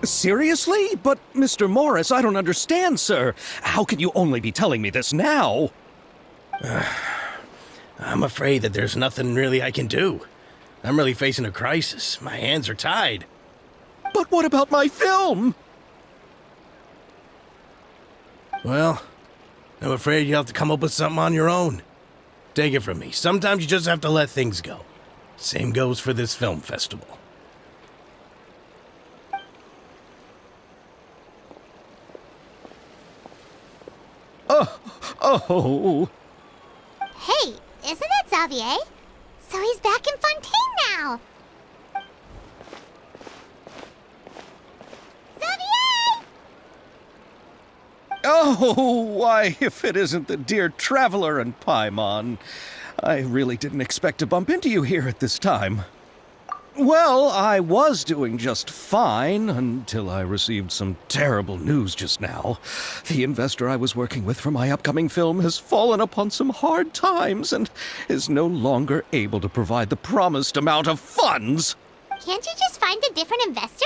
Seriously? But, Mr. Morris, I don't understand, sir. How can you only be telling me this now? I'm afraid that there's nothing really I can do. I'm really facing a crisis. My hands are tied. But what about my film? Well, I'm afraid you'll have to come up with something on your own. Take it from me. Sometimes you just have to let things go. Same goes for this film festival. Oh. Hey, isn't that Xavier? So he's back in Fontaine now! Xavier! Oh, why, if it isn't the dear Traveler and Paimon. I really didn't expect to bump into you here at this time. Well, I was doing just fine until I received some terrible news just now. The investor I was working with for my upcoming film has fallen upon some hard times and is no longer able to provide the promised amount of funds. Can't you just find a different investor?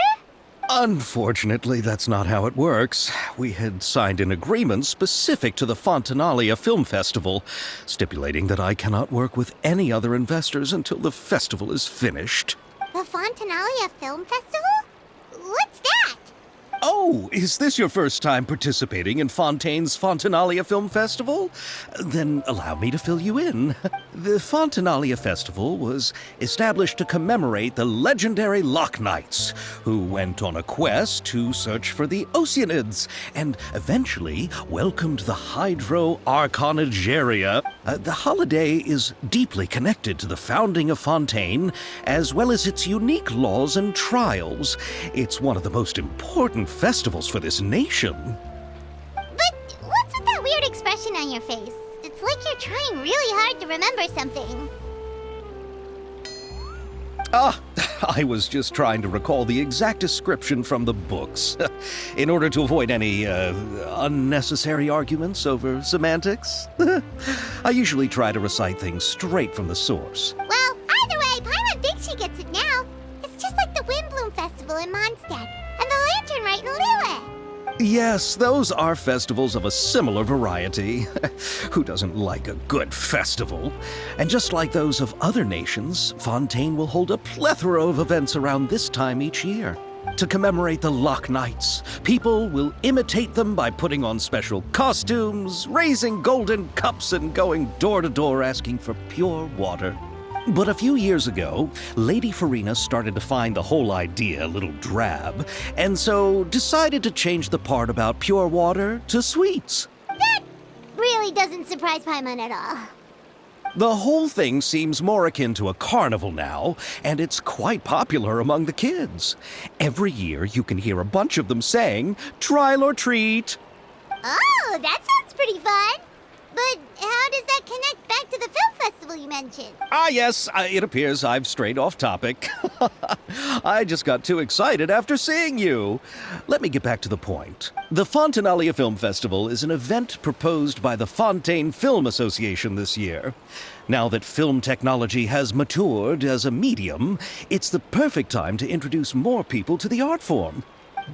Unfortunately, that's not how it works. We had signed an agreement specific to the Fontanalia Film Festival, stipulating that I cannot work with any other investors until the festival is finished. The Fontanalia Film Festival? What's that? Oh, is this your first time participating in Fontaine's Fontanalia Film Festival? Then allow me to fill you in. The Fontanalia Festival was established to commemorate the legendary Loch Knights, who went on a quest to search for the Oceanids and eventually welcomed the Hydro Archonigeria. The holiday is deeply connected to the founding of Fontaine, as well as its unique laws and trials. It's one of the most important festivals for this nation. But what's with that weird expression on your face? It's like you're trying really hard to remember something. I was just trying to recall the exact description from the books, in order to avoid any unnecessary arguments over semantics. I usually try to recite things straight from the source. Well, either way, Paimon thinks she gets it now. It's just like the Windbloom Festival in Mondstadt, and the Lantern Rite in Lille. Yes, those are festivals of a similar variety. Who doesn't like a good festival? And just like those of other nations, Fontaine will hold a plethora of events around this time each year. To commemorate the Loch Knights, people will imitate them by putting on special costumes, raising golden cups, and going door to door asking for pure water. But a few years ago, Lady Farina started to find the whole idea a little drab, and so decided to change the part about pure water to sweets. That really doesn't surprise Paimon at all. The whole thing seems more akin to a carnival now, and it's quite popular among the kids. Every year you can hear a bunch of them saying, "Trial or treat." Oh, that sounds pretty fun. But how does that connect back to the film festival you mentioned? Yes, it appears I've strayed off topic. I just got too excited after seeing you. Let me get back to the point. The Fontanalia Film Festival is an event proposed by the Fontaine Film Association this year. Now that film technology has matured as a medium, it's the perfect time to introduce more people to the art form.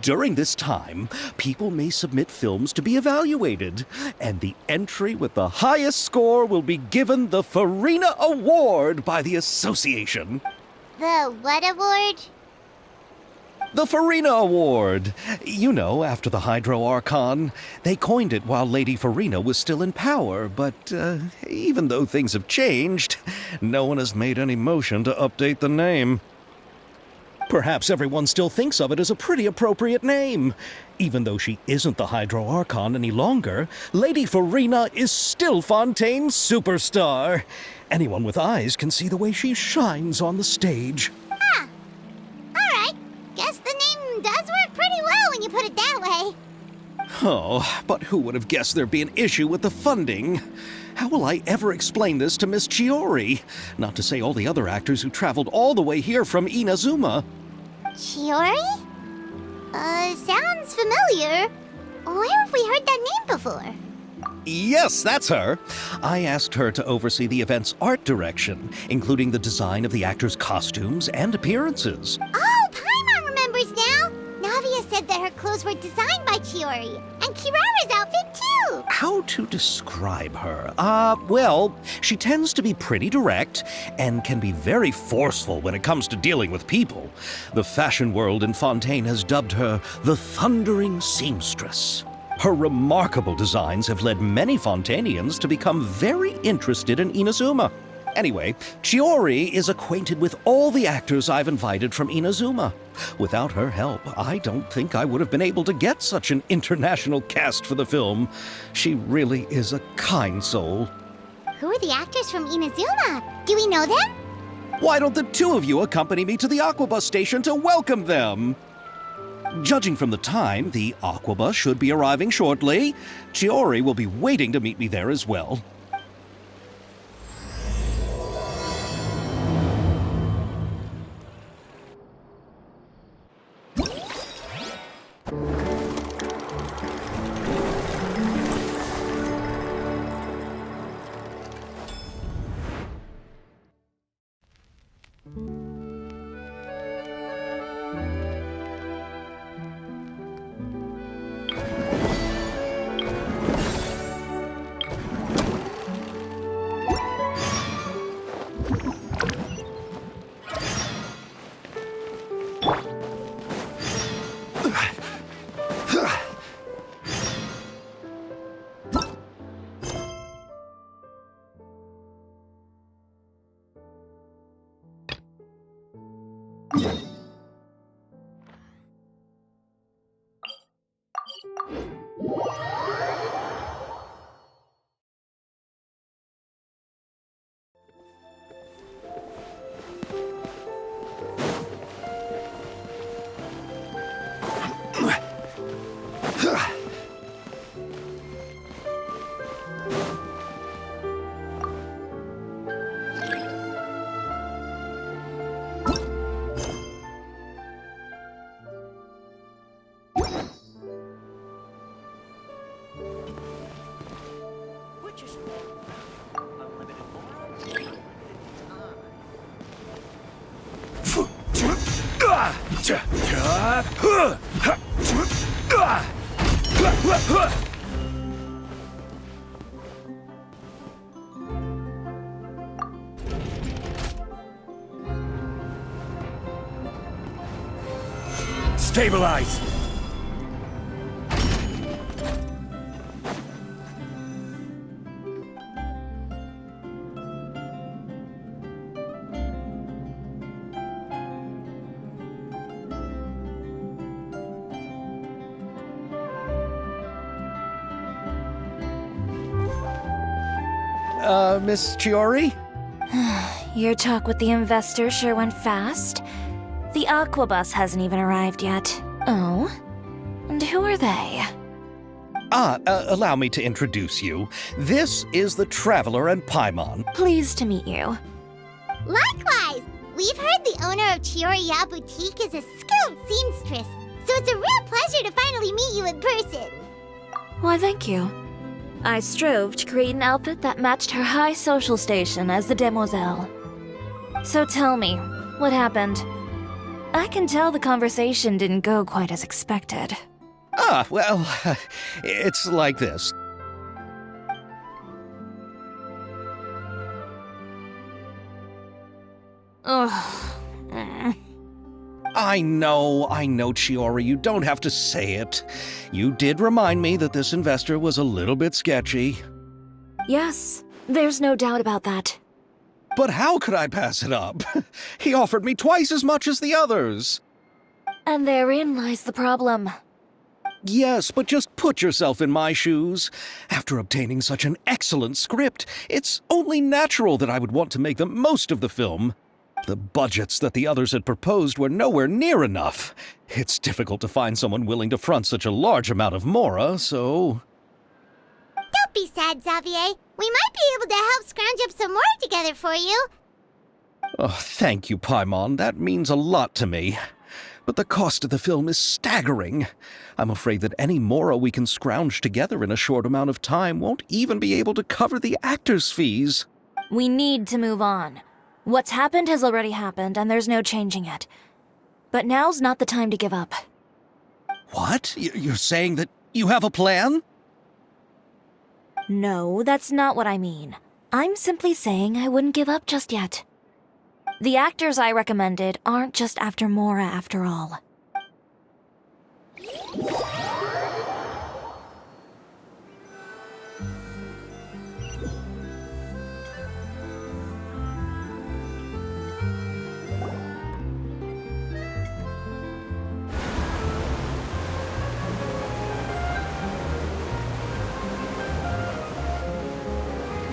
During this time, people may submit films to be evaluated, and the entry with the highest score will be given the Farina Award by the association. The what award? The Farina Award. You know, after the Hydro Archon. They coined it while Lady Farina was still in power, but even though things have changed, no one has made any motion to update the name. Perhaps everyone still thinks of it as a pretty appropriate name. Even though she isn't the Hydro Archon any longer, Lady Farina is still Fontaine's superstar. Anyone with eyes can see the way she shines on the stage. All Oh, but who would have guessed there'd be an issue with the funding? How will I ever explain this to Miss Chiori? Not to say all the other actors who traveled all the way here from Inazuma. Chiori? Sounds familiar. Where have we heard that name before? Yes, that's her. I asked her to oversee the event's art direction, including the design of the actors' costumes and appearances. Oh, Paimon remembers now! Navia said that her clothes were designed by Chiori, and Kirara's outfit too! How to describe her? Well, she tends to be pretty direct and can be very forceful when it comes to dealing with people. The fashion world in Fontaine has dubbed her the Thundering Seamstress. Her remarkable designs have led many Fontainians to become very interested in Inazuma. Anyway, Chiori is acquainted with all the actors I've invited from Inazuma. Without her help, I don't think I would have been able to get such an international cast for the film. She really is a kind soul. Who are the actors from Inazuma? Do we know them? Why don't the two of you accompany me to the Aquabus station to welcome them? Judging from the time, the Aquabus should be arriving shortly. Chiori will be waiting to meet me there as well. Stabilize! Miss Chiori? Your talk with the investor sure went fast. The Aquabus hasn't even arrived yet. Oh? And who are they? Allow me to introduce you. This is the Traveler and Paimon. Pleased to meet you. Likewise! We've heard the owner of Chioriya Boutique is a skilled seamstress, so it's a real pleasure to finally meet you in person. Why, thank you. I strove to create an outfit that matched her high social station as the demoiselle. So tell me, what happened? I can tell the conversation didn't go quite as expected. Well, it's like this. Ugh. I know, Chiori, you don't have to say it. You did remind me that this investor was a little bit sketchy. Yes, there's no doubt about that. But how could I pass it up? He offered me twice as much as the others. And therein lies the problem. Yes, but just put yourself in my shoes. After obtaining such an excellent script, it's only natural that I would want to make the most of the film. The budgets that the others had proposed were nowhere near enough. It's difficult to find someone willing to front such a large amount of mora, so... Don't be sad, Xavier. We might be able to help scrounge up some more together for you. Oh, thank you, Paimon. That means a lot to me. But the cost of the film is staggering. I'm afraid that any mora we can scrounge together in a short amount of time won't even be able to cover the actors' fees. We need to move on. What's happened has already happened, and there's no changing it. But now's not the time to give up. What? You're saying that you have a plan? No, that's not what I mean. I'm simply saying I wouldn't give up just yet. The actors I recommended aren't just after Mora after all.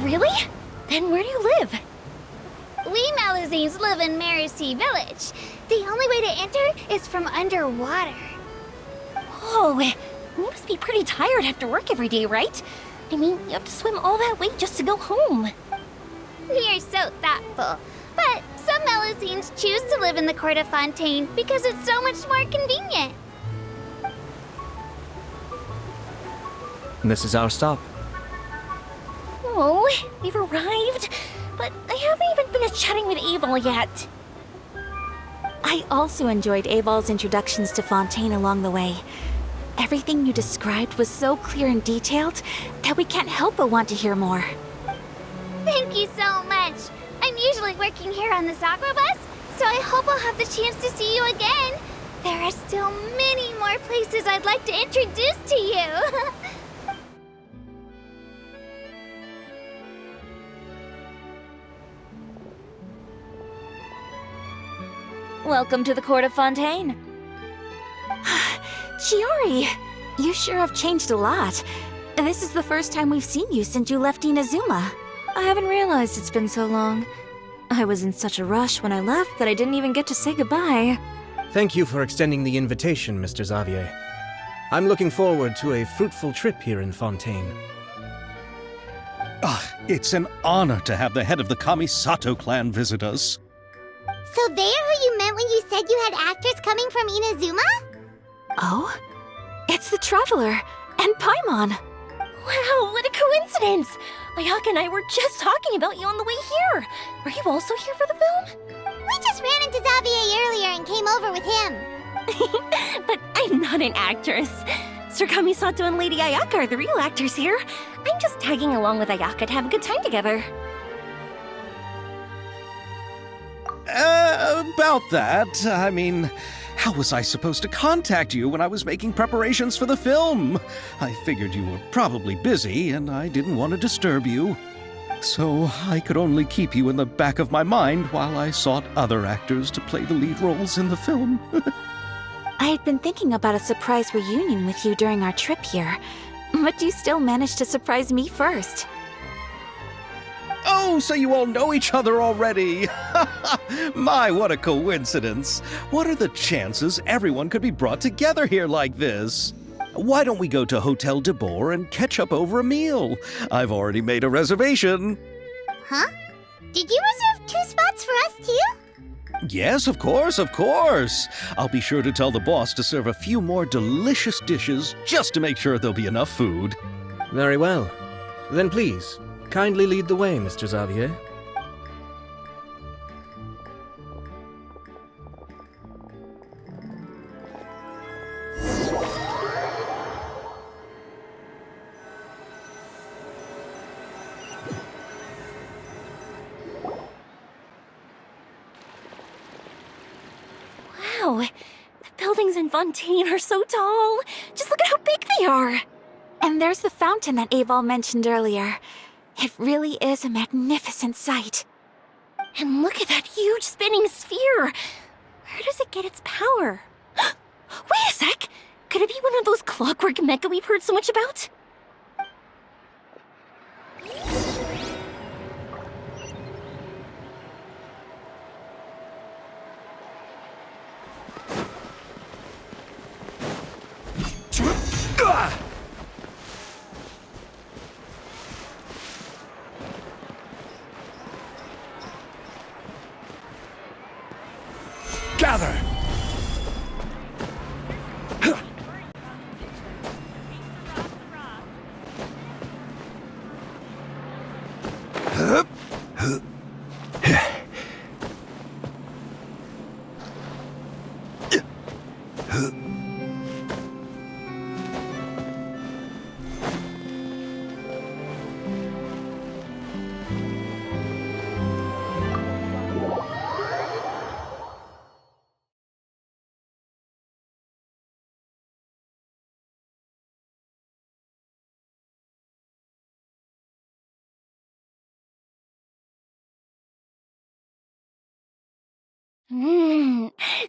Really? Then where do you live? We Malazines live in Mercy Village. The only way to enter is from underwater. Oh, you must be pretty tired after work every day, right? I mean, you have to swim all that way just to go home. You're so thoughtful. But some Malazines choose to live in the Court of Fontaine because it's so much more convenient. This is our stop. Oh, we've arrived. But I haven't even finished chatting with Aval yet. I also enjoyed Aval's introductions to Fontaine along the way. Everything you described was so clear and detailed that we can't help but want to hear more. Thank you so much. I'm usually working here on the Sakura bus, so I hope I'll have the chance to see you again. There are still many more places I'd like to introduce to you. Welcome to the Court of Fontaine. Chiori, you sure have changed a lot. This is the first time we've seen you since you left Inazuma. I haven't realized it's been so long. I was in such a rush when I left that I didn't even get to say goodbye. Thank you for extending the invitation, Mr. Xavier. I'm looking forward to a fruitful trip here in Fontaine. It's an honor to have the head of the Kamisato clan visit us. So they're who you meant when you said you had actors coming from Inazuma? Oh? It's the Traveler and Paimon. Wow, what a coincidence! Ayaka and I were just talking about you on the way here. Are you also here for the film? We just ran into Xavier earlier and came over with him. But I'm not an actress. Sir Kamisato and Lady Ayaka are the real actors here. I'm just tagging along with Ayaka to have a good time together. About that, I mean, how was I supposed to contact you when I was making preparations for the film? I figured you were probably busy, and I didn't want to disturb you. So I could only keep you in the back of my mind while I sought other actors to play the lead roles in the film. I had been thinking about a surprise reunion with you during our trip here, but you still managed to surprise me first. Oh, so you all know each other already! My, what a coincidence! What are the chances everyone could be brought together here like this? Why don't we go to Hotel de Boer and catch up over a meal? I've already made a reservation. Huh? Did you reserve 2 spots for us too? Yes, of course, of course. I'll be sure to tell the boss to serve a few more delicious dishes just to make sure there'll be enough food. Very well. Then please, kindly lead the way, Mr. Xavier. Wow, the buildings in Fontaine are so tall. Just look at how big they are. And there's the fountain that Aval mentioned earlier. It really is a magnificent sight. And look at that huge spinning sphere. Where does it get its power? Wait a sec! Could it be one of those clockwork mecha we've heard so much about? gather!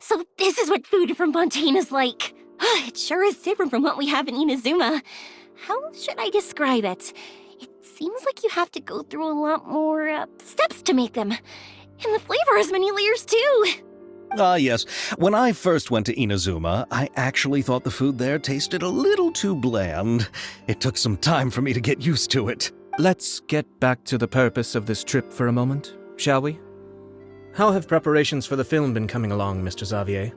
So this is what food from Fontaine is like. It sure is different from what we have in Inazuma. How should I describe it? It seems like you have to go through a lot more steps to make them. And the flavor has many layers too. Ah, yes. When I first went to Inazuma, I actually thought the food there tasted a little too bland. It took some time for me to get used to it. Let's get back to the purpose of this trip for a moment, shall we? How have preparations for the film been coming along, Mr. Xavier?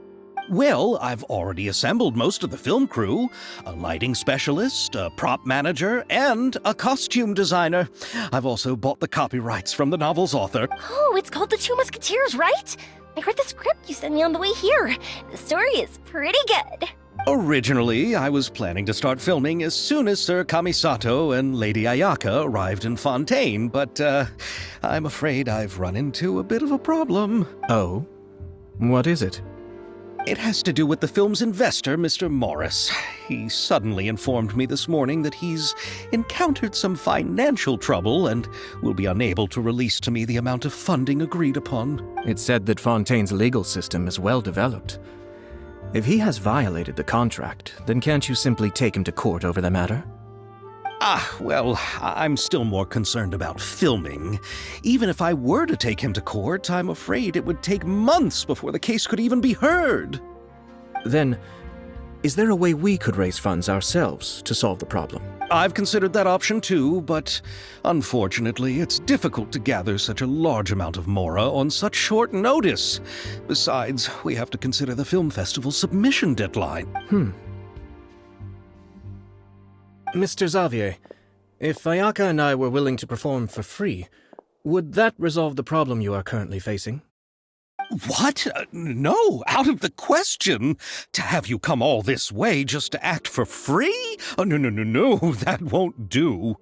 Well, I've already assembled most of the film crew, a lighting specialist, a prop manager, and a costume designer. I've also bought the copyrights from the novel's author. Oh, it's called The Two Musketeers, right? I read the script you sent me on the way here. The story is pretty good. Originally, I was planning to start filming as soon as Sir Kamisato and Lady Ayaka arrived in Fontaine, but I'm afraid I've run into a bit of a problem. Oh? What is it? It has to do with the film's investor, Mr. Morris. He suddenly informed me this morning that he's encountered some financial trouble and will be unable to release to me the amount of funding agreed upon. It's said that Fontaine's legal system is well developed. If he has violated the contract, then can't you simply take him to court over the matter? Well, I'm still more concerned about filming. Even if I were to take him to court, I'm afraid it would take months before the case could even be heard. Then, is there a way we could raise funds ourselves to solve the problem? I've considered that option too, but unfortunately, it's difficult to gather such a large amount of mora on such short notice. Besides, we have to consider the film festival's submission deadline. Mr. Xavier, if Ayaka and I were willing to perform for free, would that resolve the problem you are currently facing? What? No, out of the question. To have you come all this way just to act for free? Oh, no, that won't do.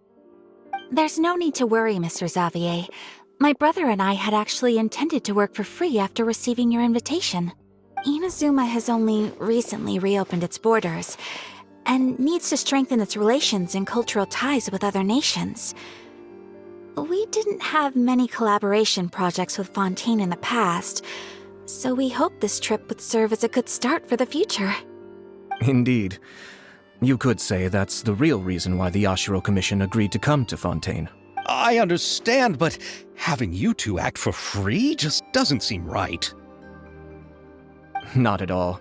There's no need to worry, Mr. Xavier. My brother and I had actually intended to work for free after receiving your invitation. Inazuma has only recently reopened its borders, and needs to strengthen its relations and cultural ties with other nations. We didn't have many collaboration projects with Fontaine in the past, so we hoped this trip would serve as a good start for the future. Indeed. You could say that's the real reason why the Yashiro Commission agreed to come to Fontaine. I understand, but having you two act for free just doesn't seem right. Not at all.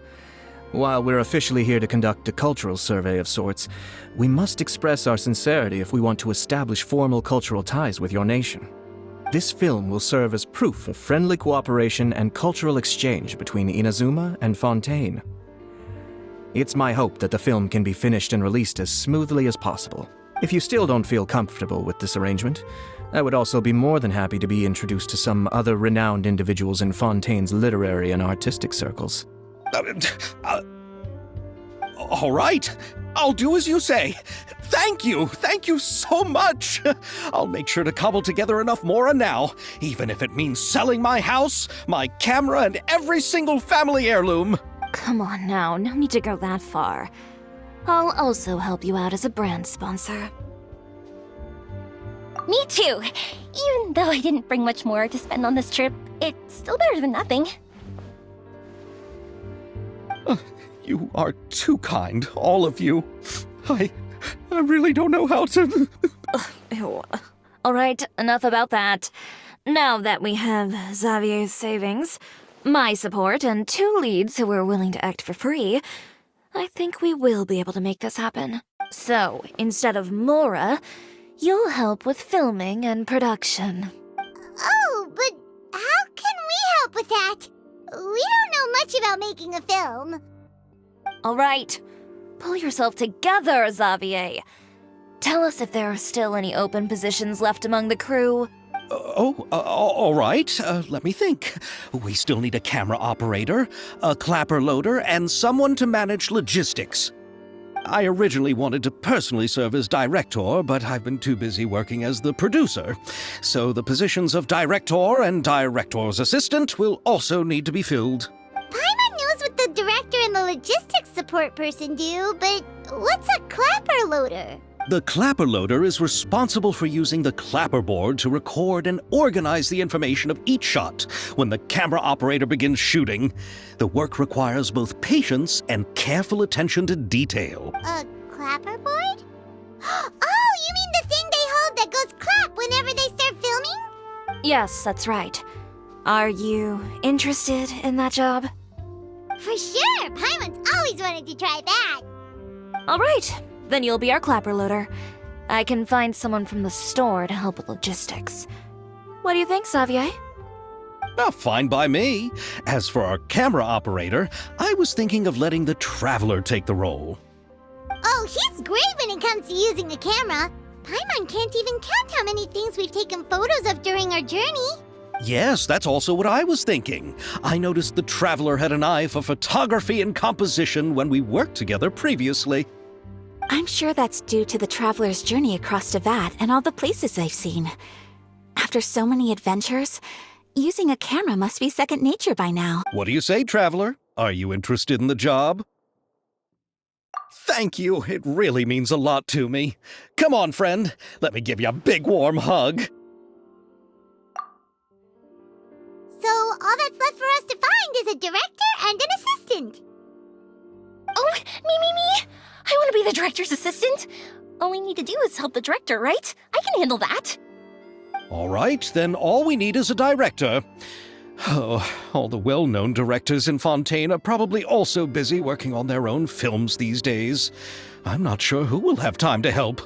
While we're officially here to conduct a cultural survey of sorts, we must express our sincerity if we want to establish formal cultural ties with your nation. This film will serve as proof of friendly cooperation and cultural exchange between Inazuma and Fontaine. It's my hope that the film can be finished and released as smoothly as possible. If you still don't feel comfortable with this arrangement, I would also be more than happy to be introduced to some other renowned individuals in Fontaine's literary and artistic circles. All right, I'll do as you say. Thank you so much. I'll make sure to cobble together enough mora now, even if it means selling my house, my camera, and every single family heirloom. Come on now, no need to go that far. I'll also help you out as a brand sponsor. Me too! Even though I didn't bring much more to spend on this trip, it's still better than nothing. You are too kind, all of you. I really don't know how to... Ew. All right, enough about that. Now that we have Xavier's savings, my support, and 2 leads who are willing to act for free, I think we will be able to make this happen. So, instead of Mora, you'll help with filming and production. Oh, but how can we help with that? We don't know much about making a film. All right, pull yourself together, Xavier. Tell us if there are still any open positions left among the crew. All right. Let me think. We still need a camera operator, a clapper loader, and someone to manage logistics. I originally wanted to personally serve as director, but I've been too busy working as the producer. So the positions of director and director's assistant will also need to be filled. Paimon knows what the director and the logistics support person do, but what's a clapper loader? The clapper loader is responsible for using the clapper board to record and organize the information of each shot when the camera operator begins shooting. The work requires both patience and careful attention to detail. A clapper board? Oh, you mean the thing they hold that goes clap whenever they start filming? Yes, that's right. Are you interested in that job? For sure! Paimon's always wanted to try that. All right, then you'll be our clapper loader. I can find someone from the store to help with logistics. What do you think, Xavier? Fine by me. As for our camera operator, I was thinking of letting the Traveler take the role. Oh, he's great when it comes to using a camera. Paimon can't even count how many things we've taken photos of during our journey. Yes, that's also what I was thinking. I noticed the Traveler had an eye for photography and composition when we worked together previously. I'm sure that's due to the traveler's journey across Devat and all the places they've seen. After so many adventures, using a camera must be second nature by now. What do you say, Traveler? Are you interested in the job? Thank you. It really means a lot to me. Come on, friend. Let me give you a big warm hug. So all that's left for us to find is a director and an assistant. Oh, me! I want to be the director's assistant. All we need to do is help the director, right? I can handle that. All right, then all we need is a director. Oh, all the well-known directors in Fontaine are probably also busy working on their own films these days. I'm not sure who will have time to help.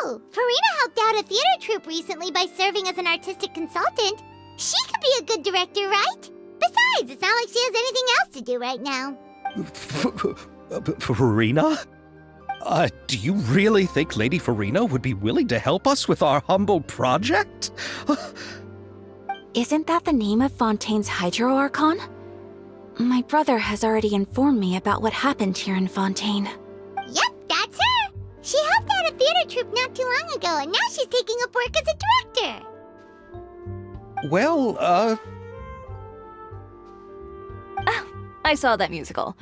Oh, Farina helped out a theater troupe recently by serving as an artistic consultant. She could be a good director, right? Besides, it's not like she has anything else to do right now. Farina? Do you really think Lady Farina would be willing to help us with our humble project? Isn't that the name of Fontaine's Hydro Archon? My brother has already informed me about what happened here in Fontaine. Yep, that's her. She helped out a theater troupe not too long ago, and now she's taking up work as a director. Well, I saw that musical.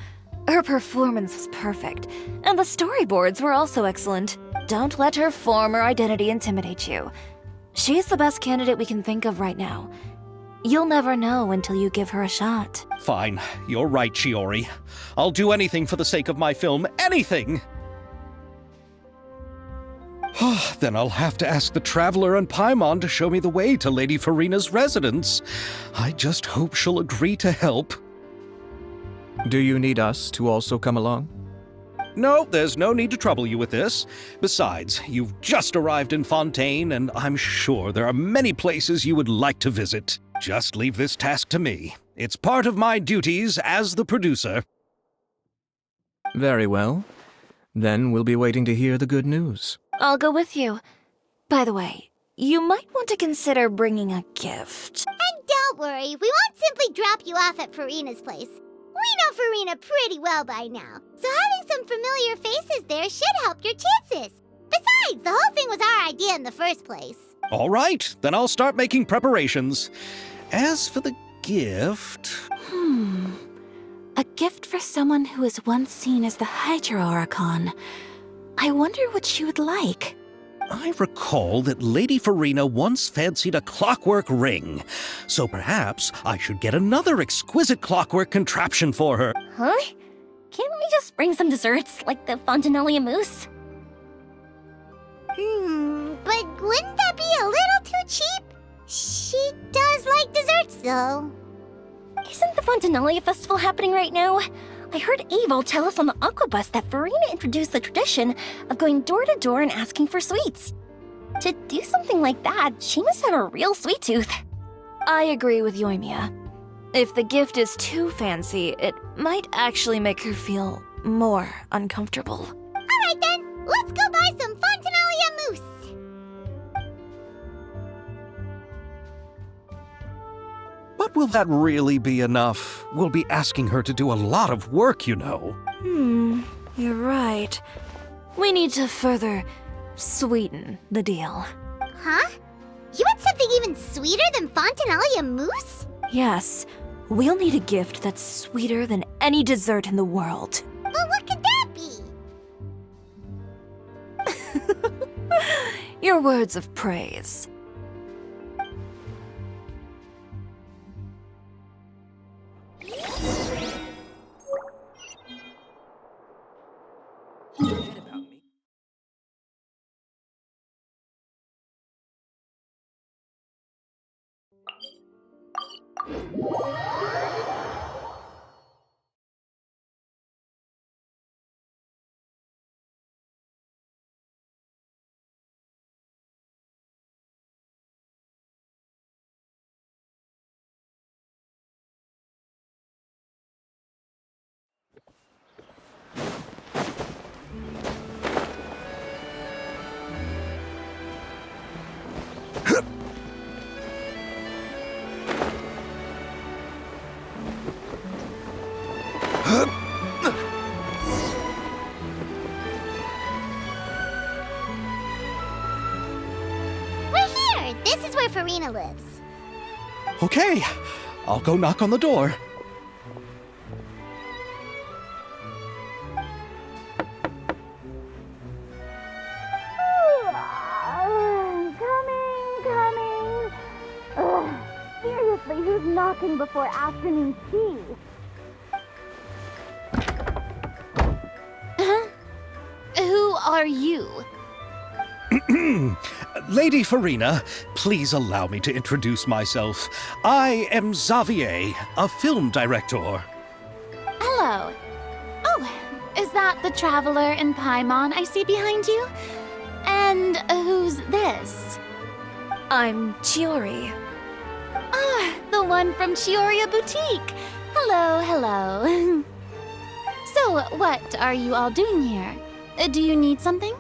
Her performance was perfect, and the storyboards were also excellent. Don't let her former identity intimidate you. She's the best candidate we can think of right now. You'll never know until you give her a shot. Fine. You're right, Shiori. I'll do anything for the sake of my film. Anything! Then I'll have to ask the Traveler and Paimon to show me the way to Lady Farina's residence. I just hope she'll agree to help. Do you need us to also come along? No, there's no need to trouble you with this. Besides, you've just arrived in Fontaine, and I'm sure there are many places you would like to visit. Just leave this task to me. It's part of my duties as the producer. Very well. Then we'll be waiting to hear the good news. I'll go with you. By the way, you might want to consider bringing a gift. And don't worry, we won't simply drop you off at Farina's place. We know Farina pretty well by now, so having some familiar faces there should help your chances. Besides, the whole thing was our idea in the first place. All right, then I'll start making preparations. As for the gift... A gift for someone who was once seen as the Hydro Archon. I wonder what she would like. I recall that Lady Farina once fancied a clockwork ring, so perhaps I should get another exquisite clockwork contraption for her. Huh? Can't we just bring some desserts, like the Fontinalia mousse? But wouldn't that be a little too cheap? She does like desserts, though. Isn't the Fontinalia festival happening right now? I heard Abel tell us on the Aquabus that Farina introduced the tradition of going door to door and asking for sweets. To do something like that, she must have a real sweet tooth. I agree with Yoimiya. If the gift is too fancy, it might actually make her feel more uncomfortable. Alright then, let's go buy some Fontinalia mousse! But will that really be enough? We'll be asking her to do a lot of work, you know. You're right. We need to further sweeten the deal. Huh? You want something even sweeter than Fontinalia mousse? Yes, we'll need a gift that's sweeter than any dessert in the world. But what could that be? Your words of praise. We're here! This is where Farina lives. Okay, I'll go knock on the door. Coming. Seriously, who's knocking before afternoon tea? Who are you? Lady Farina, please allow me to introduce myself. I am Xavier, a film director. Hello. Oh, is that the traveler in Paimon I see behind you? And who's this? I'm Chiori. Ah, the one from Chioria Boutique. Hello, hello. So, what are you all doing here? Do you need something?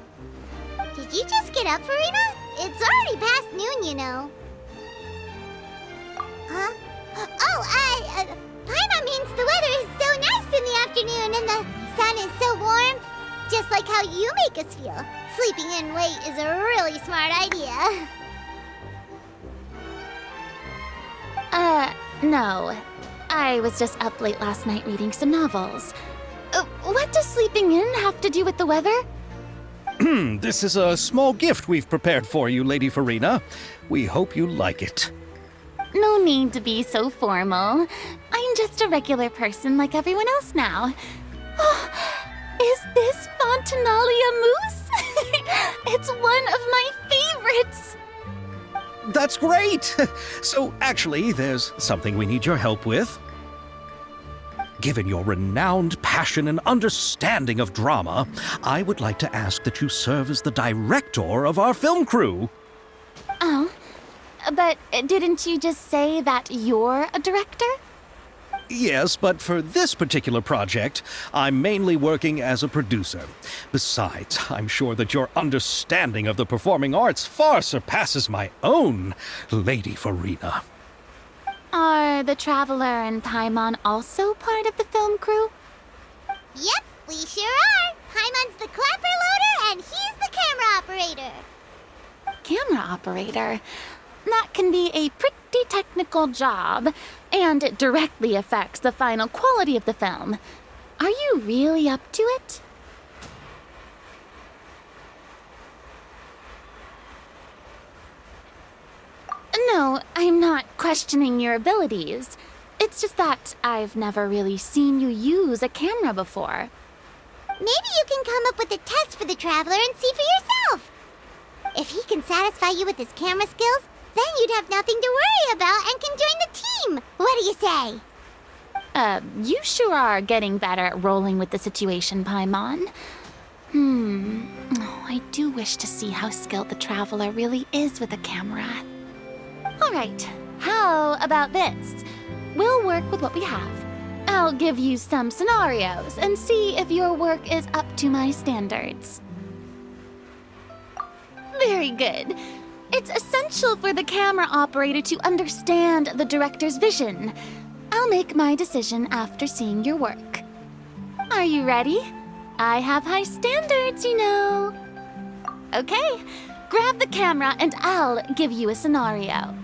Did you just get up, Farina? It's already past noon, you know. Huh? Oh, Paimon means the weather is so nice in the afternoon and the sun is so warm. Just like how you make us feel. Sleeping in late is a really smart idea. No. I was just up late last night reading some novels. What does sleeping in have to do with the weather? This is a small gift we've prepared for you, Lady Farina. We hope you like it. No need to be so formal. I'm just a regular person like everyone else now. Oh, is this Fontinalia mousse? It's one of my favorites. That's great! So, actually, there's something we need your help with. Given your renowned passion and understanding of drama, I would like to ask that you serve as the director of our film crew. Oh, but didn't you just say that you're a director? Yes, but for this particular project, I'm mainly working as a producer. Besides, I'm sure that your understanding of the performing arts far surpasses my own, Lady Farina. Are the Traveler and Paimon also part of the film crew? Yep, we sure are. Paimon's the clapper loader and he's the camera operator. Camera operator? That can be a pretty technical job, and it directly affects the final quality of the film. Are you really up to it? No, I'm not questioning your abilities. It's just that I've never really seen you use a camera before. Maybe you can come up with a test for the Traveler and see for yourself. If he can satisfy you with his camera skills, then you'd have nothing to worry about and can join the team. What do you say? You sure are getting better at rolling with the situation, Paimon. Oh, I do wish to see how skilled the Traveler really is with a camera. All right, how about this? we'll work with what we have. I'll give you some scenarios and see if your work is up to my standards. Very good. It's essential for the camera operator to understand the director's vision. I'll make my decision after seeing your work. Are you ready? I have high standards, you know. Okay, grab the camera and I'll give you a scenario.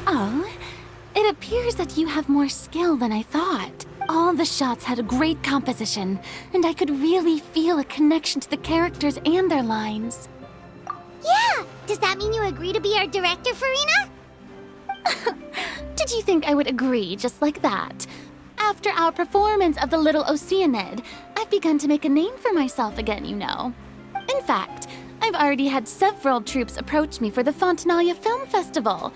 Oh, it appears that you have more skill than I thought. All the shots had a great composition, and I could really feel a connection to the characters and their lines. Yeah! Does that mean you agree to be our director, Farina? Did you think I would agree just like that? After our performance of The Little Oceanid, I've begun to make a name for myself again, you know. In fact, I've already had several troops approach me for the Fontanalia Film Festival.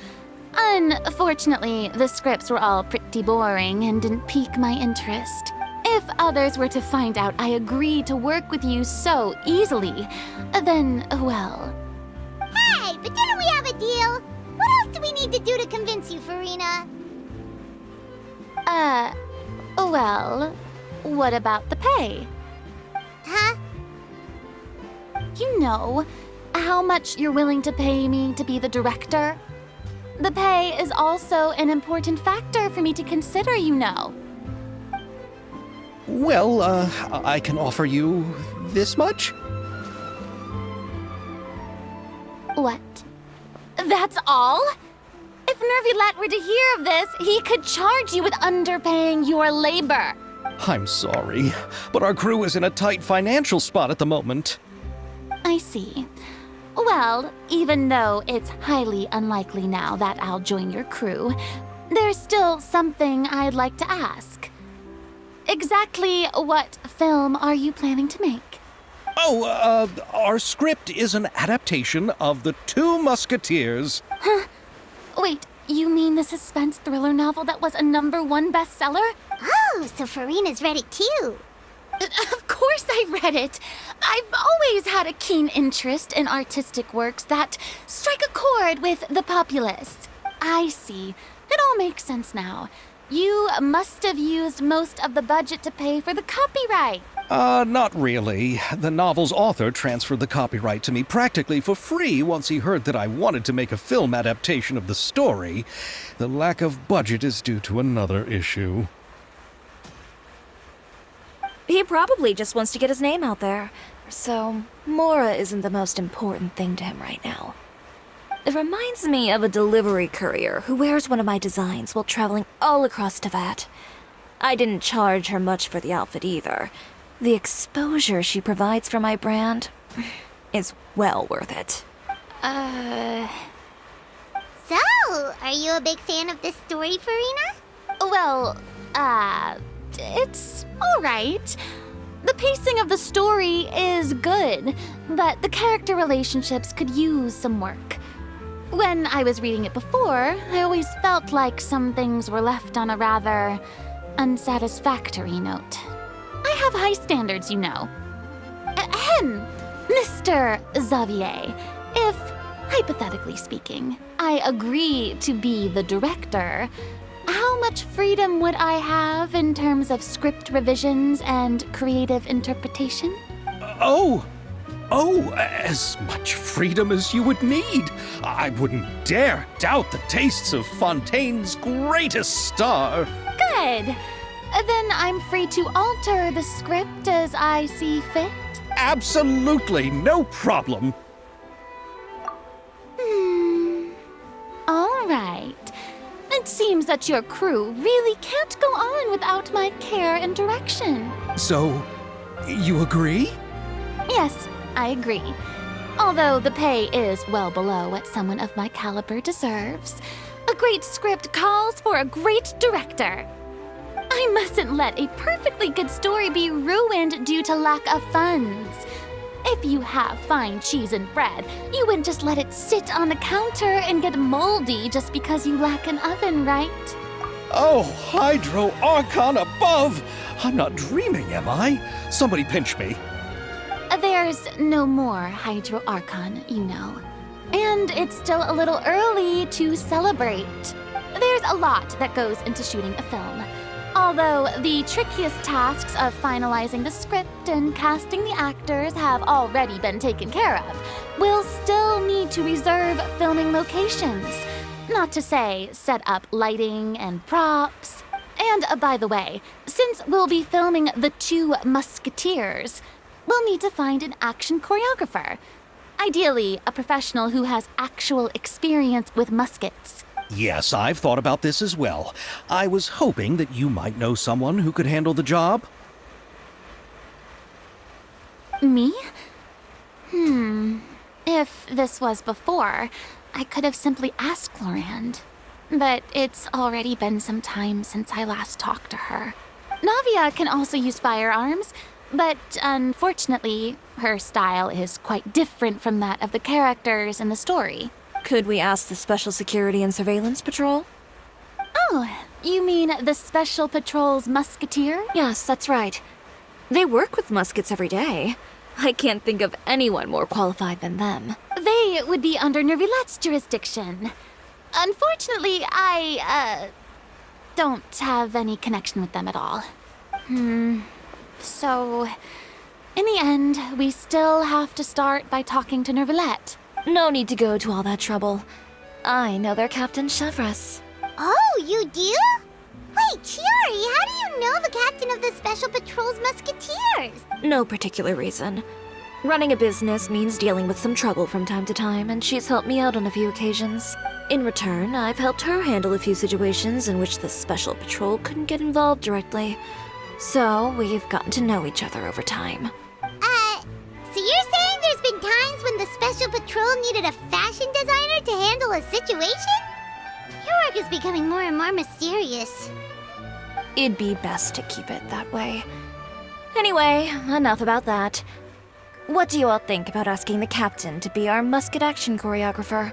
Unfortunately, the scripts were all pretty boring and didn't pique my interest. If others were to find out I agreed to work with you so easily, then, well... Hey, but didn't we have a deal? What else do we need to do to convince you, Farina? Well, what about the pay? Huh? You know, how much you're willing to pay me to be the director? The pay is also an important factor for me to consider, you know. Well, I can offer you this much? What? That's all? If Nervilat were to hear of this, he could charge you with underpaying your labor. I'm sorry, but our crew is in a tight financial spot at the moment. I see. Well, even though it's highly unlikely now that I'll join your crew, there's still something I'd like to ask. Exactly what film are you planning to make? Oh, our script is an adaptation of The Two Musketeers. Wait, You mean the suspense thriller novel that was a #1 bestseller? Oh, so Farina's read it too. Of course I read it. I've always had a keen interest in artistic works that strike a chord with the populace. I see. It all makes sense now. You must have used most of the budget to pay for the copyright. Not really. The novel's author transferred the copyright to me practically for free once he heard that I wanted to make a film adaptation of the story. The lack of budget is due to another issue. He probably just wants to get his name out there. So, Mora isn't the most important thing to him right now. It reminds me of a delivery courier who wears one of my designs while traveling all across Teyvat. I didn't charge her much for the outfit either. The exposure she provides for my brand is well worth it. So, are you a big fan of this story, Farina? Well, it's alright. The pacing of the story is good, but the character relationships could use some work. When I was reading it before, I always felt like some things were left on a rather unsatisfactory note. I have high standards, you know. Ahem, Mr. Xavier, if, hypothetically speaking, I agree to be the director, how much freedom would I have in terms of script revisions and creative interpretation? Oh, as much freedom as you would need. I wouldn't dare doubt the tastes of Fontaine's greatest star. Good. Then I'm free to alter the script as I see fit. Absolutely, no problem. All right. It seems that your crew really can't go on without my care and direction. So, you agree? Yes, I agree. Although the pay is well below what someone of my caliber deserves. A great script calls for a great director. I mustn't let a perfectly good story be ruined due to lack of funds. If you have fine cheese and bread, you wouldn't just let it sit on the counter and get moldy just because you lack an oven, right? Oh, Hydro Archon above! I'm not dreaming, am I? Somebody pinch me. There's no more Hydro Archon, you know. And it's still a little early to celebrate. There's a lot that goes into shooting a film. Although the trickiest tasks of finalizing the script and casting the actors have already been taken care of, we'll still need to reserve filming locations. Not to say set up lighting and props. And by the way, since we'll be filming The Two Musketeers, we'll need to find an action choreographer. Ideally, a professional who has actual experience with muskets. Yes, I've thought about this as well. I was hoping that you might know someone who could handle the job. Me? If this was before, I could have simply asked Glorand. But it's already been some time since I last talked to her. Navia can also use firearms, but unfortunately, her style is quite different from that of the characters in the story. Could we ask the Special Security and Surveillance Patrol? Oh, you mean the Special Patrol's musketeer? Yes, that's right. They work with muskets every day. I can't think of anyone more qualified than them. They would be under Nervilette's jurisdiction. Unfortunately, I, don't have any connection with them at all. So, in the end, we still have to start by talking to Nervilette. No need to go to all that trouble. I know their Captain Chevres. Oh, you do? Wait, Chiari, how do you know the captain of the Special Patrol's Musketeers? No particular reason. Running a business means dealing with some trouble from time to time, and she's helped me out on a few occasions. In return, I've helped her handle a few situations in which the Special Patrol couldn't get involved directly. So, we've gotten to know each other over time. So you're saying there's been times when the Special Patrol needed a fashion designer to handle a situation? Your work is becoming more and more mysterious. It'd be best to keep it that way. Anyway, enough about that. What do you all think about asking the captain to be our musket action choreographer?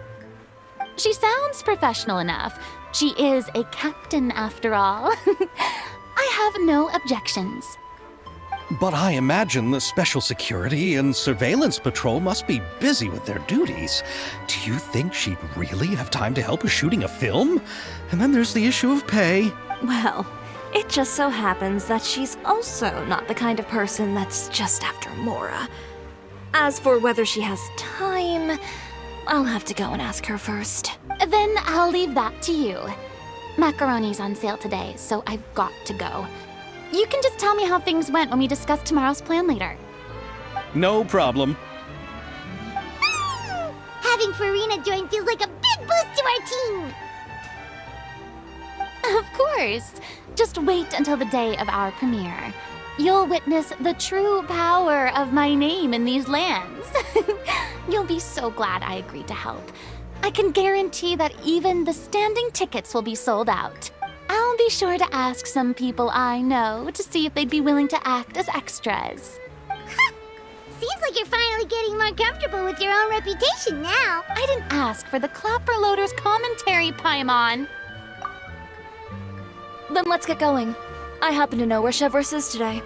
She sounds professional enough. She is a captain after all. I have no objections. But I imagine the Special Security and Surveillance Patrol must be busy with their duties. Do you think she'd really have time to help with shooting a film? And then there's the issue of pay. Well, it just so happens that she's also not the kind of person that's just after Mora. As for whether she has time, I'll have to go and ask her first. Then I'll leave that to you. Macaroni's on sale today, so I've got to go. You can just tell me how things went when we discuss tomorrow's plan later. No problem. Having Farina join feels like a big boost to our team. Of course. Just wait until the day of our premiere. You'll witness the true power of my name in these lands. You'll be so glad I agreed to help. I can guarantee that even the standing tickets will be sold out. I'll be sure to ask some people I know to see if they'd be willing to act as extras. Seems like you're finally getting more comfortable with your own reputation now. I didn't ask for the Clapper Loader's commentary, Paimon. Then let's get going. I happen to know where Chevreuse is today.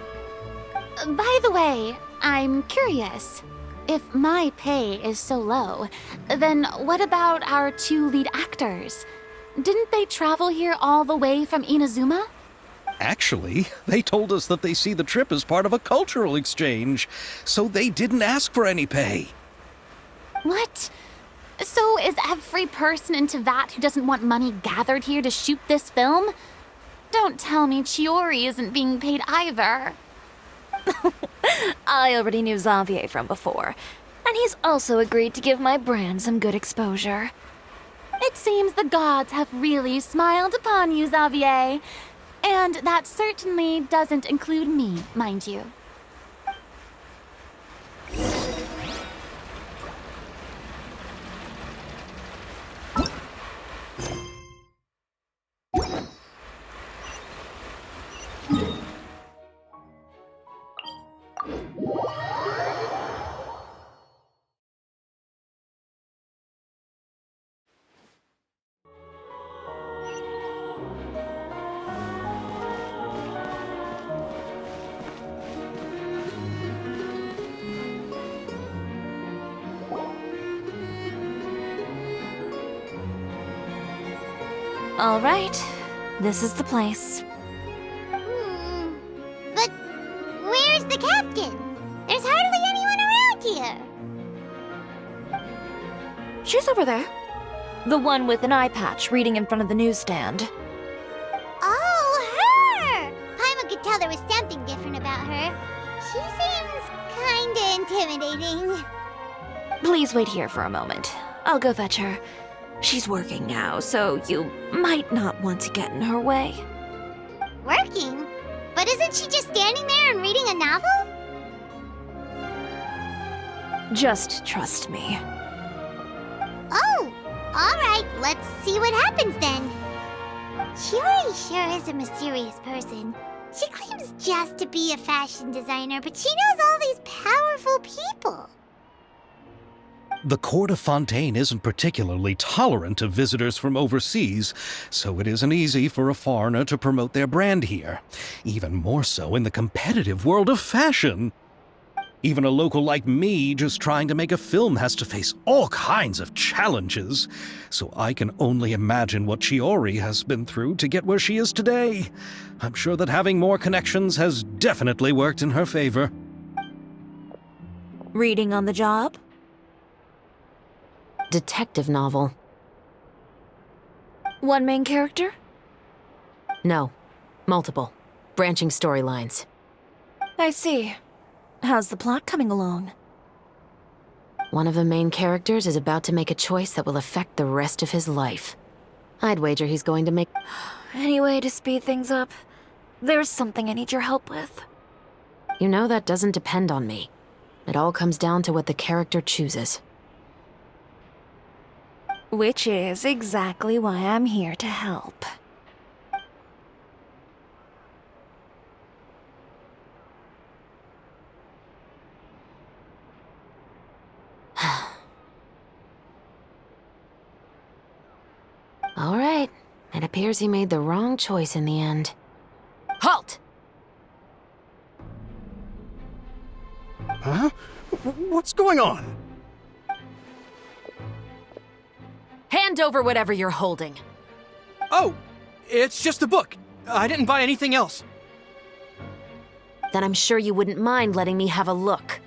By the way, I'm curious. If my pay is so low, then what about our two lead actors? Didn't they travel here all the way from Inazuma? Actually, they told us that they see the trip as part of a cultural exchange, so they didn't ask for any pay. What? So is every person in Teyvat who doesn't want money gathered here to shoot this film? Don't tell me Chiori isn't being paid either. I already knew Xavier from before, and he's also agreed to give my brand some good exposure. It seems the gods have really smiled upon you, Xavier. And that certainly doesn't include me, mind you. All right, this is the place. But where's the captain? There's hardly anyone around here. She's over there. The one with an eye patch reading in front of the newsstand. Oh, her! Paimon could tell there was something different about her. She seems kinda intimidating. Please wait here for a moment. I'll go fetch her. She's working now, so you might not want to get in her way. Working? But isn't she just standing there and reading a novel? Just trust me. Oh, alright, let's see what happens then. Chiori sure is a mysterious person. She claims just to be a fashion designer, but she knows all these powerful people. The court of Fontaine isn't particularly tolerant of visitors from overseas, so it isn't easy for a foreigner to promote their brand here. Even more so in the competitive world of fashion. Even a local like me just trying to make a film has to face all kinds of challenges, so I can only imagine what Chiori has been through to get where she is today. I'm sure that having more connections has definitely worked in her favor. Reading on the job? Detective novel. One main character? No. Multiple. Branching storylines. I see. How's the plot coming along? One of the main characters is about to make a choice that will affect the rest of his life. I'd wager he's going to make... Any way to speed things up? There's something I need your help with. You know that doesn't depend on me. It all comes down to what the character chooses. Which is exactly why I'm here to help. It appears he made the wrong choice in the end. Halt! Huh? What's going on? Hand over whatever you're holding. Oh, it's just a book. I didn't buy anything else. Then I'm sure you wouldn't mind letting me have a look.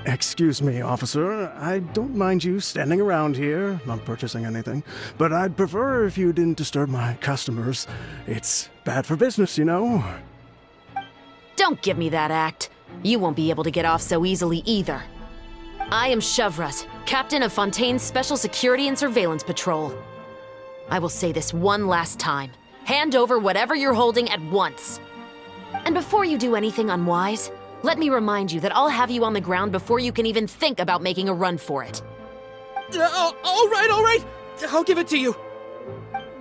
Excuse me, officer. I don't mind you standing around here, not purchasing anything, but I'd prefer if you didn't disturb my customers. It's bad for business, you know? Don't give me that act. You won't be able to get off so easily either. I am Shavras, captain of Fontaine's Special Security and Surveillance Patrol. I will say this one last time. Hand over whatever you're holding at once. And before you do anything unwise, let me remind you that I'll have you on the ground before you can even think about making a run for it. All right. I'll give it to you.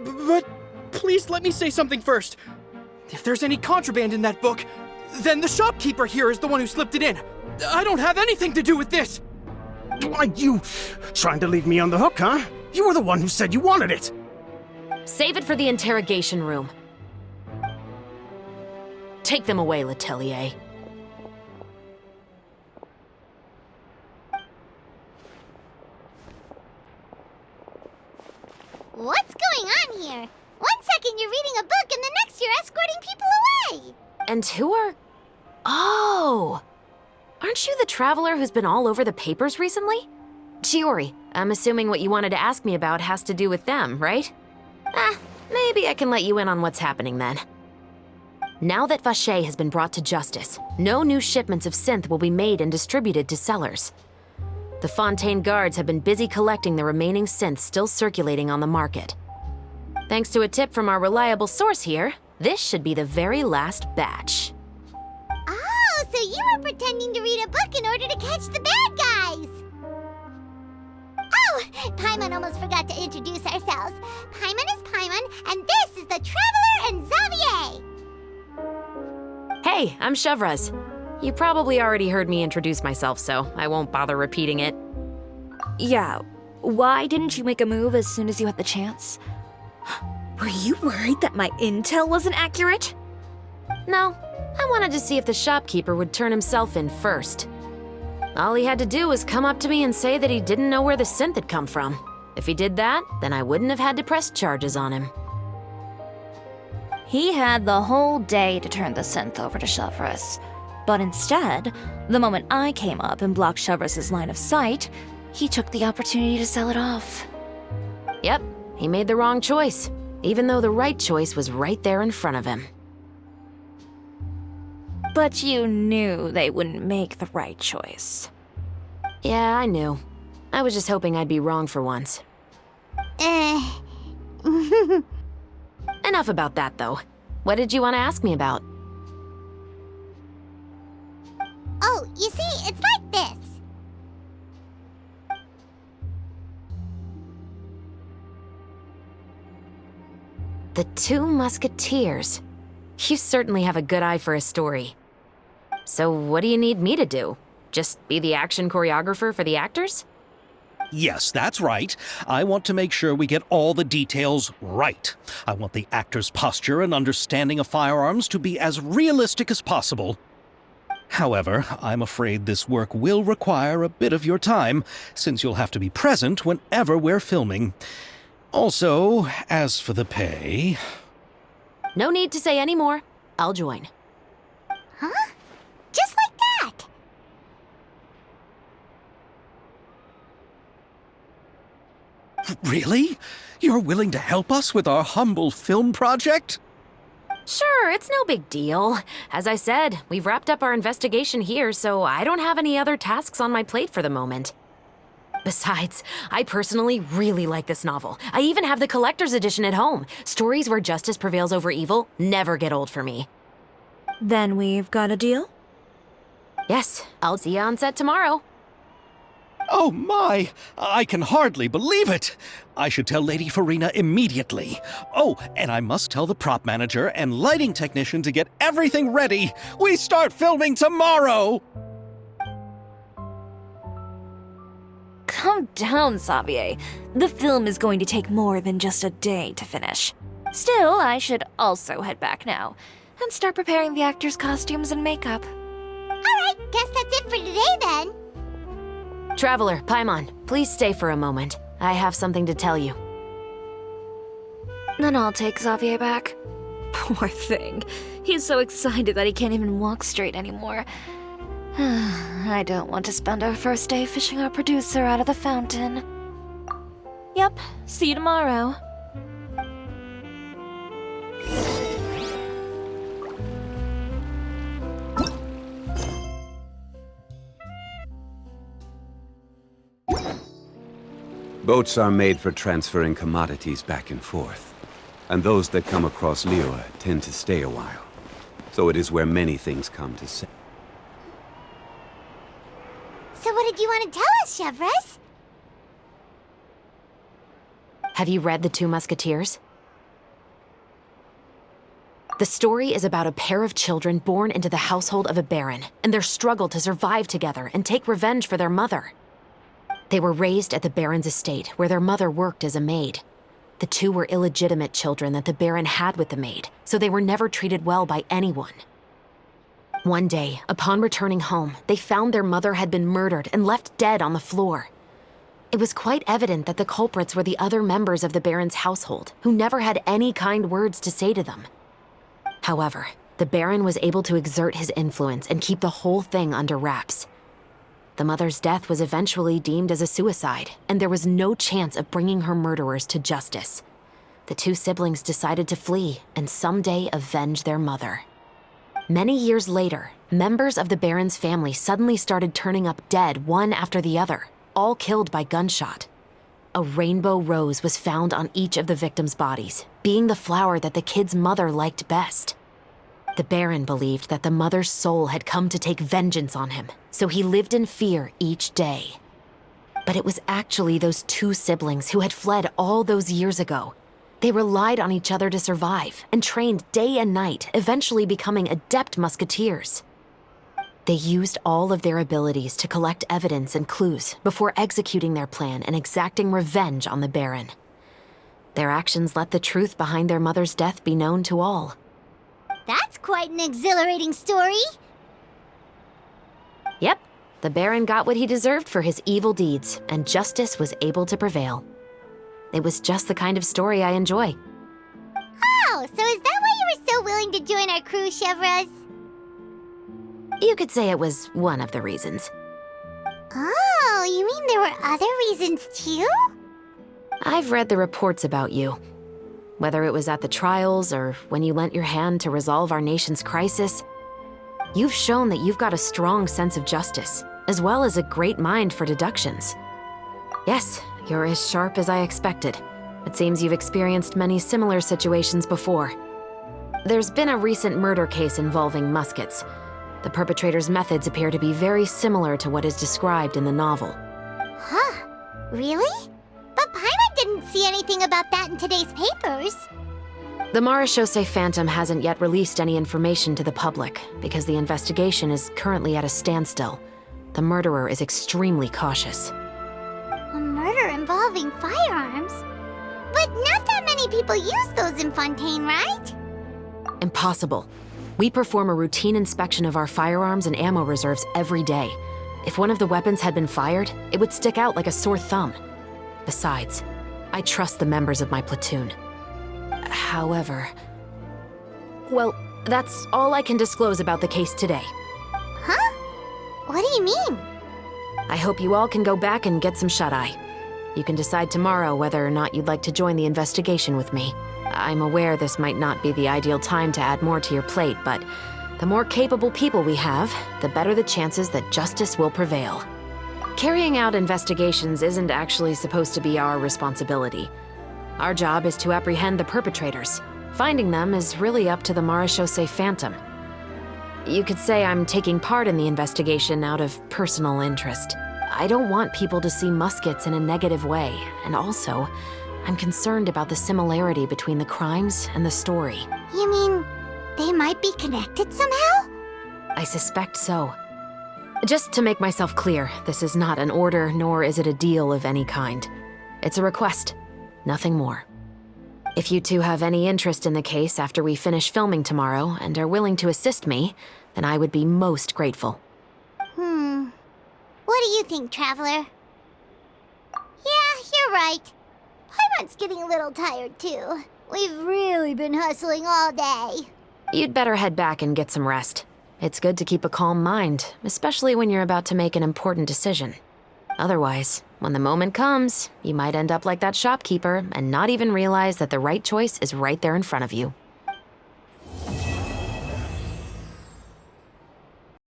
But please let me say something first. If there's any contraband in that book, then the shopkeeper here is the one who slipped it in. I don't have anything to do with this. Why, you trying to leave me on the hook, huh? You were the one who said you wanted it. Save it for the interrogation room. Take them away, Letelier. What's going on here? One second you're reading a book and the next you're escorting people away. And who are... Oh! Aren't you the traveler who's been all over the papers recently? Chiori, I'm assuming what you wanted to ask me about has to do with them, right? Maybe I can let you in on what's happening then. Now that Vacher has been brought to justice, no new shipments of synth will be made and distributed to sellers. The Fontaine guards have been busy collecting the remaining synth still circulating on the market. Thanks to a tip from our reliable source here, this should be the very last batch. Oh, so you were pretending to read a book in order to catch the bad guys. Oh, Paimon almost forgot to introduce ourselves. Paimon is Paimon, and this is the Traveler and Xavier. Hey, I'm Shavras. You probably already heard me introduce myself, so I won't bother repeating it. Yeah, why didn't you make a move as soon as you had the chance? Were you worried that my intel wasn't accurate? No, I wanted to see if the shopkeeper would turn himself in first. All he had to do was come up to me and say that he didn't know where the synth had come from. If he did that, then I wouldn't have had to press charges on him. He had the whole day to turn the synth over to Shavras. But instead, the moment I came up and blocked Shavras' line of sight, he took the opportunity to sell it off. Yep, he made the wrong choice, even though the right choice was right there in front of him. But you knew they wouldn't make the right choice. Yeah, I knew. I was just hoping I'd be wrong for once. Enough about that, though. What did you want to ask me about? Oh, you see, it's like this. The Two Musketeers. You certainly have a good eye for a story. So what do you need me to do? Just be the action choreographer for the actors? Yes, that's right. I want to make sure we get all the details right. I want the actor's posture and understanding of firearms to be as realistic as possible. However, I'm afraid this work will require a bit of your time, since you'll have to be present whenever we're filming. Also, as for the pay... No need to say any more. I'll join. Huh? Just like that. Really? You're willing to help us with our humble film project? Sure, it's no big deal. As I said, we've wrapped up our investigation here, so I don't have any other tasks on my plate for the moment. Besides, I personally really like this novel. I even have the collector's edition at home. Stories where justice prevails over evil never get old for me. Then we've got a deal? Yes, I'll see you on set tomorrow. Oh my! I can hardly believe it! I should tell Lady Farina immediately. Oh, and I must tell the prop manager and lighting technician to get everything ready. We start filming tomorrow! Calm down, Xavier. The film is going to take more than just a day to finish. Still, I should also head back now and start preparing the actors' costumes and makeup. Alright, guess that's it for today then. Traveler, Paimon, please stay for a moment. I have something to tell you. Then I'll take Xavier back. Poor thing. He's so excited that he can't even walk straight anymore. I don't want to spend our first day fishing our producer out of the fountain. Yep, see you tomorrow. Boats are made for transferring commodities back and forth. And those that come across Liyue tend to stay a while. So it is where many things come to say. So what did you want to tell us, Chevres? Have you read The Two Musketeers? The story is about a pair of children born into the household of a baron, and their struggle to survive together and take revenge for their mother. They were raised at the baron's estate, where their mother worked as a maid. The two were illegitimate children that the baron had with the maid, so they were never treated well by anyone. One day, upon returning home, they found their mother had been murdered and left dead on the floor. It was quite evident that the culprits were the other members of the baron's household, who never had any kind words to say to them. However, the baron was able to exert his influence and keep the whole thing under wraps. The mother's death was eventually deemed as a suicide, and there was no chance of bringing her murderers to justice. The two siblings decided to flee and someday avenge their mother. Many years later, members of the baron's family suddenly started turning up dead one after the other, all killed by gunshot. A rainbow rose was found on each of the victims' bodies, being the flower that the kid's mother liked best. The Baron believed that the mother's soul had come to take vengeance on him, so he lived in fear each day. But it was actually those two siblings who had fled all those years ago. They relied on each other to survive and trained day and night, eventually becoming adept musketeers. They used all of their abilities to collect evidence and clues before executing their plan and exacting revenge on the Baron. Their actions let the truth behind their mother's death be known to all. That's quite an exhilarating story. Yep, the Baron got what he deserved for his evil deeds, and justice was able to prevail. It was just the kind of story I enjoy. Oh, so is that why you were so willing to join our crew, Chevres? You could say it was one of the reasons. Oh, you mean there were other reasons too? I've read the reports about you. Whether it was at the trials or when you lent your hand to resolve our nation's crisis, you've shown that you've got a strong sense of justice, as well as a great mind for deductions. Yes, you're as sharp as I expected. It seems you've experienced many similar situations before. There's been a recent murder case involving Muskets. The perpetrator's methods appear to be very similar to what is described in the novel. Huh, really? But Paimon didn't see anything about that in today's papers. The Marechaussee Phantom hasn't yet released any information to the public because the investigation is currently at a standstill. The murderer is extremely cautious. A murder involving firearms? But not that many people use those in Fontaine, right? Impossible. We perform a routine inspection of our firearms and ammo reserves every day. If one of the weapons had been fired, it would stick out like a sore thumb. Besides, I trust the members of my platoon. However... Well, that's all I can disclose about the case today. Huh? What do you mean? I hope you all can go back and get some shut-eye. You can decide tomorrow whether or not you'd like to join the investigation with me. I'm aware this might not be the ideal time to add more to your plate, but the more capable people we have, the better the chances that justice will prevail. Carrying out investigations isn't actually supposed to be our responsibility. Our job is to apprehend the perpetrators. Finding them is really up to the Marechaussee Phantom. You could say I'm taking part in the investigation out of personal interest. I don't want people to see Muskets in a negative way, and also, I'm concerned about the similarity between the crimes and the story. You mean they might be connected somehow? I suspect so. Just to make myself clear, this is not an order, nor is it a deal of any kind. It's a request, nothing more. If you two have any interest in the case after we finish filming tomorrow and are willing to assist me, then I would be most grateful. What do you think, Traveler? Yeah, you're right. Paimon's getting a little tired, too. We've really been hustling all day. You'd better head back and get some rest. It's good to keep a calm mind, especially when you're about to make an important decision. Otherwise, when the moment comes, you might end up like that shopkeeper and not even realize that the right choice is right there in front of you.